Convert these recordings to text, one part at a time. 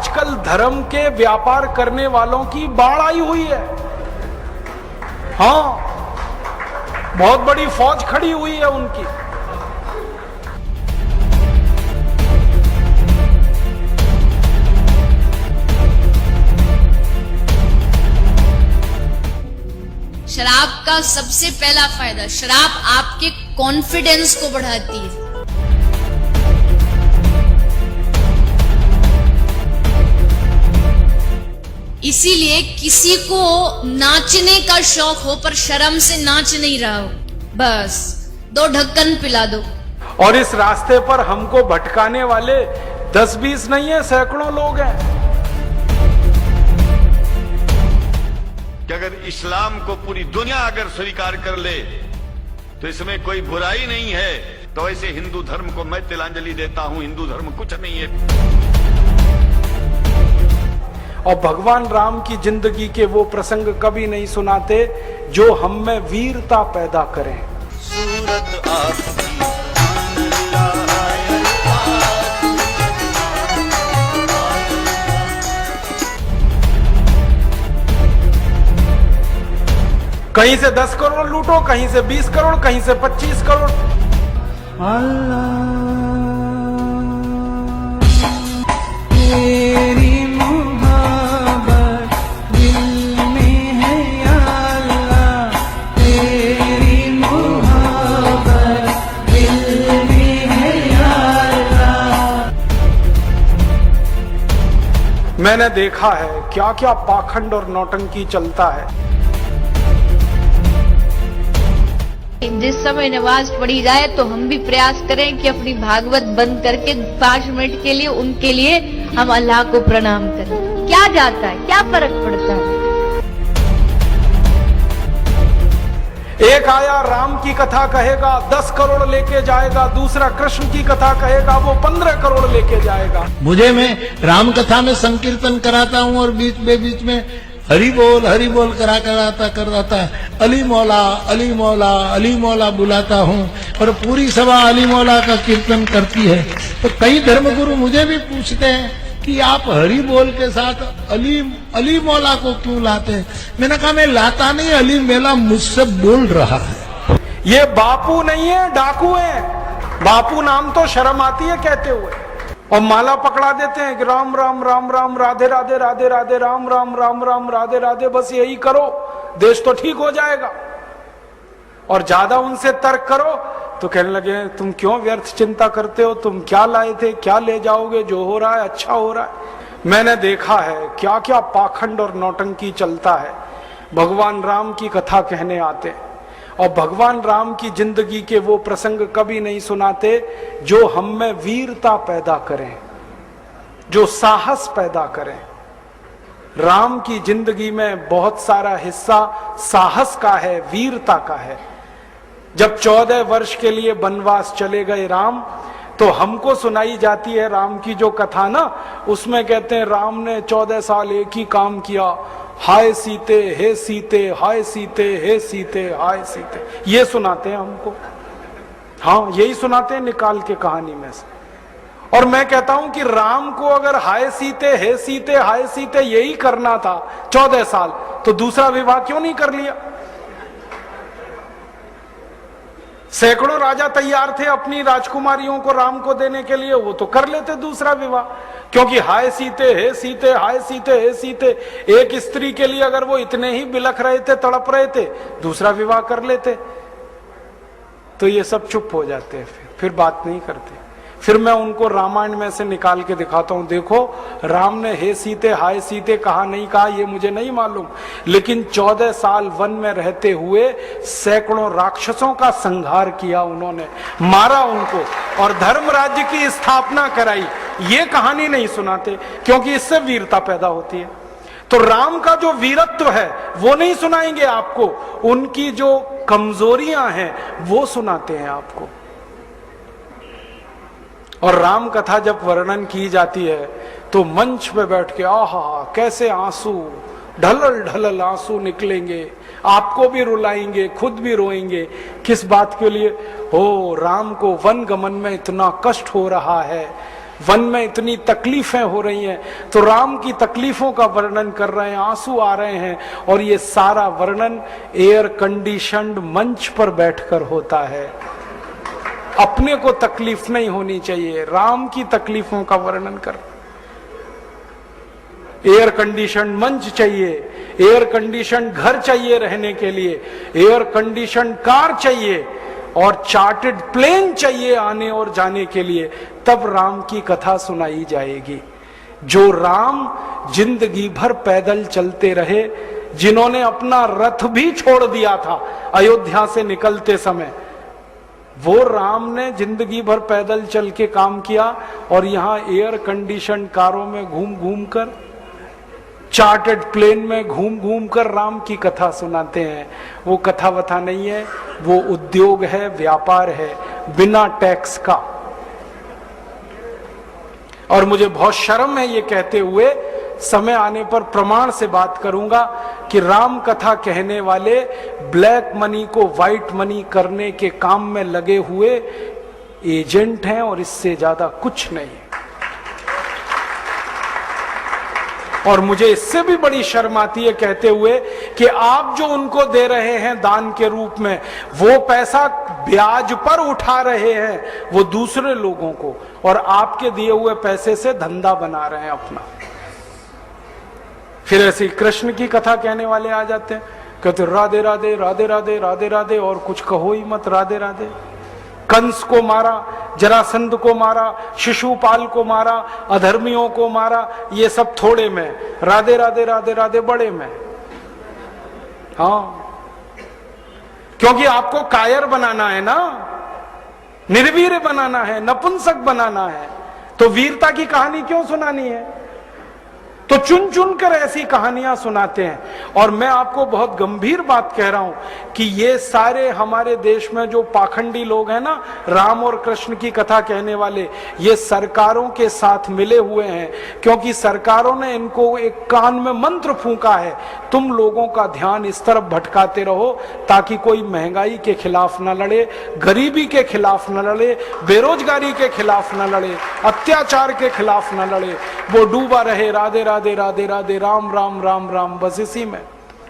आजकल धर्म के व्यापार करने वालों की बाढ़ आई हुई है। हाँ, बहुत बड़ी फौज खड़ी हुई है उनकी। शराब का सबसे पहला फायदा, शराब आपके कॉन्फिडेंस को बढ़ाती है। इसीलिए किसी को नाचने का शौक हो पर शर्म से नाच नहीं रहा हो, बस 2 ढक्कन पिला दो। और इस रास्ते पर हमको भटकाने वाले 10-20 नहीं है, सैकड़ों लोग हैं। कि अगर इस्लाम को पूरी दुनिया अगर स्वीकार कर ले तो इसमें कोई बुराई नहीं है, तो ऐसे हिंदू धर्म को मैं तिलांजलि देता हूं। हिंदू धर्म कुछ नहीं है। और भगवान राम की जिंदगी के वो प्रसंग कभी नहीं सुनाते जो हम में वीरता पैदा करें। सूरत आपकी कहीं से 10 करोड़ लूटो, कहीं से 20 करोड़, कहीं से 25 करोड़। तेरी मोहब्बत दिल में है या अल्लाह, तेरी मोहब्बत दिल में है या अल्लाह। मैंने देखा है क्या क्या पाखंड और नौटंकी चलता है। जिस समय नमाज पढ़ी जाए तो हम भी प्रयास करें कि अपनी भागवत बंद करके 5 मिनट के लिए उनके लिए हम अल्लाह को प्रणाम करें। क्या जाता है, क्या फर्क पड़ता है। एक आया राम की कथा कहेगा 10 करोड़ लेके जाएगा, दूसरा कृष्ण की कथा कहेगा वो 15 करोड़ लेके जाएगा। मुझे मैं राम कथा में संकीर्तन कराता हूँ और बीच में हरि बोल कराता अली मौला बुलाता हूँ और पूरी सभा अली मौला का कीर्तन करती है। तो कई धर्मगुरु मुझे भी पूछते हैं कि आप हरि बोल के साथ अली मौला को क्यों लाते हैं। मैंने कहा मैं लाता नहीं, अली मेला मुझसे बोल रहा है। ये बापू नहीं है, डाकू है। बापू नाम तो शर्म आती है कहते हुए, और माला पकड़ा देते हैं कि राम राम राम राम राधे राधे राधे राधे राम राम राम राम राधे राधे, बस यही करो देश तो ठीक हो जाएगा। और ज्यादा उनसे तर्क करो तो कहने लगे तुम क्यों व्यर्थ चिंता करते हो, तुम क्या लाए थे, क्या ले जाओगे, जो हो रहा है अच्छा हो रहा है। मैंने देखा है क्या क्या पाखंड और नौटंकी चलता है। भगवान राम की कथा कहने आते और भगवान राम की जिंदगी के वो प्रसंग कभी नहीं सुनाते जो हम में वीरता पैदा करें, जो साहस पैदा करें। राम की जिंदगी में बहुत सारा हिस्सा साहस का है, वीरता का है। जब 14 वर्ष के लिए वनवास चले गए राम, तो हमको सुनाई जाती है राम की जो कथा ना, उसमें कहते हैं राम ने 14 साल एक ही काम किया, हाय सीते हे सीते, हाय सीते हे सीते, हाय सीते, ये सुनाते हैं हमको। हाँ, यही सुनाते हैं निकाल के कहानी में से। और मैं कहता हूं कि राम को अगर हाय सीते हे सीते हाय सीते यही करना था 14 साल, तो दूसरा विवाह क्यों नहीं कर लिया। सैकड़ों राजा तैयार थे अपनी राजकुमारियों को राम को देने के लिए, वो तो कर लेते दूसरा विवाह। क्योंकि हाय सीते हे सीते, हाय सीते हे सीते, एक स्त्री के लिए अगर वो इतने ही बिलख रहे थे, तड़प रहे थे, दूसरा विवाह कर लेते। तो ये सब चुप हो जाते हैं, फिर बात नहीं करते। फिर मैं उनको रामायण में से निकाल के दिखाता हूं, देखो राम ने हे सीते हाय सीते कहा नहीं कहा ये मुझे नहीं मालूम, लेकिन 14 साल वन में रहते हुए सैकड़ों राक्षसों का संहार किया उन्होंने, मारा उनको और धर्म राज्य की स्थापना कराई। ये कहानी नहीं सुनाते क्योंकि इससे वीरता पैदा होती है। तो राम का जो वीरत्व है वो नहीं सुनाएंगे आपको, उनकी जो कमजोरियां हैं वो सुनाते हैं आपको। और राम कथा जब वर्णन की जाती है तो मंच पे बैठ के आहा कैसे आंसू ढलल ढलल आंसू निकलेंगे, आपको भी रुलाएंगे, खुद भी रोएंगे। किस बात के लिए? हो राम को वन गमन में इतना कष्ट हो रहा है, वन में इतनी तकलीफें हो रही हैं, तो राम की तकलीफों का वर्णन कर रहे हैं, आंसू आ रहे हैं, और ये सारा वर्णन एयर कंडीशनड मंच पर बैठकर होता है। अपने को तकलीफ नहीं होनी चाहिए, राम की तकलीफों का वर्णन कर। एयर कंडीशन मंच चाहिए, एयर कंडीशन घर चाहिए रहने के लिए, एयर कंडीशन कार चाहिए, और चार्टर्ड प्लेन चाहिए आने और जाने के लिए, तब राम की कथा सुनाई जाएगी। जो राम जिंदगी भर पैदल चलते रहे, जिन्होंने अपना रथ भी छोड़ दिया था अयोध्या से निकलते समय, वो राम ने जिंदगी भर पैदल चल के काम किया, और यहां एयर कंडीशन कारों में घूम घूम कर, चार्टर्ड प्लेन में घूम घूम कर राम की कथा सुनाते हैं। वो कथा वथा नहीं है, वो उद्योग है, व्यापार है, बिना टैक्स का। और मुझे बहुत शर्म है ये कहते हुए, समय आने पर प्रमाण से बात करूंगा कि राम कथा कहने वाले ब्लैक मनी को व्हाइट मनी करने के काम में लगे हुए एजेंट हैं, और इससे ज्यादा कुछ नहीं है। और मुझे इससे भी बड़ी शर्म आती है कहते हुए कि आप जो उनको दे रहे हैं दान के रूप में, वो पैसा ब्याज पर उठा रहे हैं वो दूसरे लोगों को, और आपके दिए हुए पैसे से धंधा बना रहे हैं अपना। फिर ऐसे कृष्ण की कथा कहने वाले आ जाते हैं, कहते राधे राधे राधे राधे राधे राधे, और कुछ कहो ही मत, राधे राधे। कंस को मारा, जरासंध को मारा, शिशुपाल को मारा, अधर्मियों को मारा, ये सब थोड़े में, राधे राधे राधे राधे बड़े में। हाँ, क्योंकि आपको कायर बनाना है ना, निर्वीर बनाना है, नपुंसक बनाना है, तो वीरता की कहानी क्यों सुनानी है? तो चुन चुन कर ऐसी कहानियां सुनाते हैं। और मैं आपको बहुत गंभीर बात कह रहा हूं कि ये सारे हमारे देश में जो पाखंडी लोग हैं ना, राम और कृष्ण की कथा कहने वाले, ये सरकारों के साथ मिले हुए हैं, क्योंकि सरकारों ने इनको एक कान में मंत्र फूंका है, तुम लोगों का ध्यान इस तरफ भटकाते रहो ताकि कोई महंगाई के खिलाफ न लड़े, गरीबी के खिलाफ न लड़े, बेरोजगारी के खिलाफ न लड़े, अत्याचार के खिलाफ न लड़े, वो डूबा रहे राधे राधे राधे राधे राम राम राम राम, बस इसी में।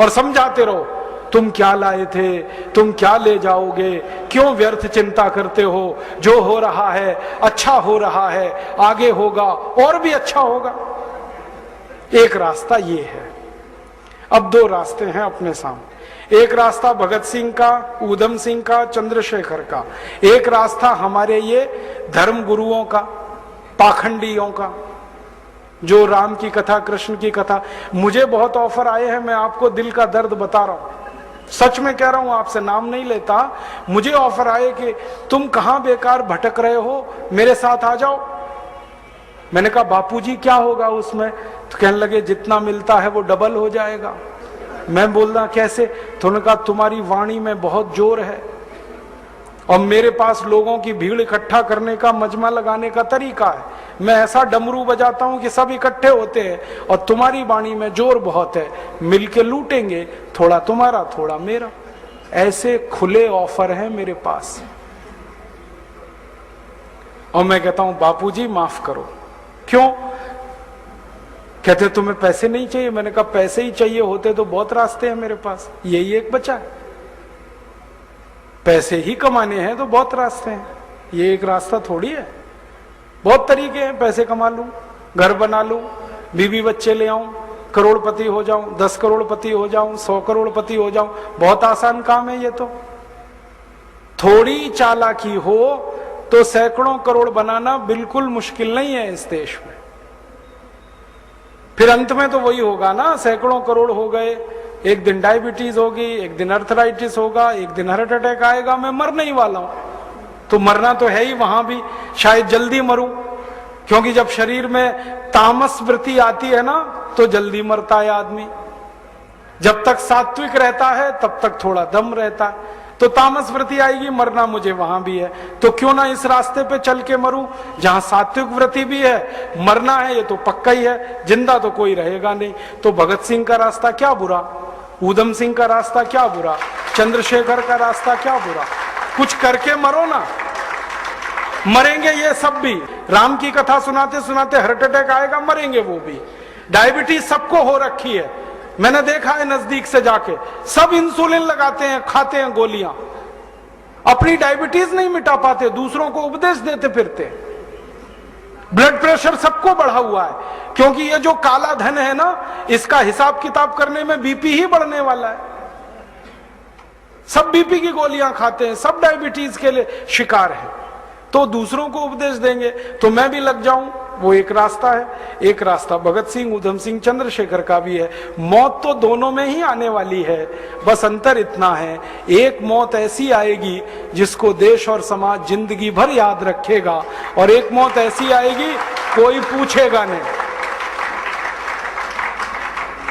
और समझाते रहो, तुम क्या लाए थे, तुम क्या ले जाओगे, क्यों व्यर्थ चिंता करते हो, जो हो रहा है अच्छा हो रहा है, आगे होगा और भी अच्छा होगा। एक रास्ता ये है। अब दो रास्ते हैं अपने सामने, एक रास्ता भगत सिंह का, ऊधम सिंह का, चंद्रशेखर का, एक रास्ता हमारे ये धर्म गुरुओं का, पाखंडियों का, जो राम की कथा, कृष्ण की कथा। मुझे बहुत ऑफर आए हैं, मैं आपको दिल का दर्द बता रहा हूं, सच में कह रहा हूं, आपसे नाम नहीं लेता। मुझे ऑफर आए कि तुम कहां बेकार भटक रहे हो, मेरे साथ आ जाओ। मैंने कहा बापूजी क्या होगा उसमें? तो कहने लगे जितना मिलता है वो डबल हो जाएगा। मैं बोल रहा कैसे? तो उन्होंने कहा तुम्हारी वाणी में बहुत जोर है, और मेरे पास लोगों की भीड़ इकट्ठा करने का, मजमा लगाने का तरीका है। मैं ऐसा डमरू बजाता हूं कि सब इकट्ठे होते हैं, और तुम्हारी वाणी में जोर बहुत है, मिलके लूटेंगे, थोड़ा तुम्हारा थोड़ा मेरा। ऐसे खुले ऑफर हैं मेरे पास। और मैं कहता हूं बापूजी माफ करो। क्यों? कहते तुम्हें पैसे नहीं चाहिए। मैंने कहा पैसे ही चाहिए होते तो बहुत रास्ते हैं मेरे पास, यही एक बचा है। पैसे ही कमाने हैं तो बहुत रास्ते हैं, ये एक रास्ता थोड़ी है। बहुत तरीके हैं, पैसे कमा लूं, घर बना लूं, बीवी बच्चे ले आऊं, करोड़पति हो जाऊं, 10 करोड़पति हो जाऊं, 100 करोड़पति हो जाऊं, बहुत आसान काम है ये तो। थोड़ी चालाकी हो तो सैकड़ों करोड़ बनाना बिल्कुल मुश्किल नहीं है इस देश में। फिर अंत में तो वही होगा ना, सैकड़ों करोड़ हो गए, एक दिन डायबिटीज होगी, एक दिन अर्थराइटिस होगा, एक दिन हार्ट अटैक आएगा, मैं मरने ही वाला हूं। तो मरना तो है ही, वहां भी शायद जल्दी मरूं, क्योंकि जब शरीर में तामस वृत्ति आती है ना तो जल्दी मरता है आदमी। जब तक सात्विक रहता है तब तक थोड़ा दम रहता है, तो तामस वृत्ति आएगी, मरना मुझे वहां भी है। तो क्यों ना इस रास्ते पे चल के मरूं जहां सात्विक वृत्ति भी है, मरना है ये तो पक्का ही है, जिंदा तो कोई रहेगा नहीं। तो भगत सिंह का रास्ता क्या बुरा, ऊधम सिंह का रास्ता क्या बुरा, चंद्रशेखर का रास्ता क्या बुरा, कुछ करके मरो ना। मरेंगे ये सब भी। राम की कथा सुनाते सुनाते हार्ट अटैक आएगा, मरेंगे वो भी। डायबिटीज सबको हो रखी है, मैंने देखा है नजदीक से जाके, सब इंसुलिन लगाते हैं, खाते हैं गोलियां, अपनी डायबिटीज नहीं मिटा पाते, दूसरों को उपदेश देते फिरते। ब्लड प्रेशर सबको बढ़ा हुआ है, क्योंकि ये जो काला धन है ना, इसका हिसाब किताब करने में बीपी ही बढ़ने वाला है। सब बीपी की गोलियां खाते हैं, सब डायबिटीज के लिए शिकार है, तो दूसरों को उपदेश देंगे तो मैं भी लग जाऊं, वो एक रास्ता है। एक रास्ता भगत सिंह, उधम सिंह, चंद्रशेखर का भी है। मौत तो दोनों में ही आने वाली है, बस अंतर इतना है, एक मौत ऐसी आएगी जिसको देश और समाज जिंदगी भर याद रखेगा, और एक मौत ऐसी आएगी कोई पूछेगा नहीं।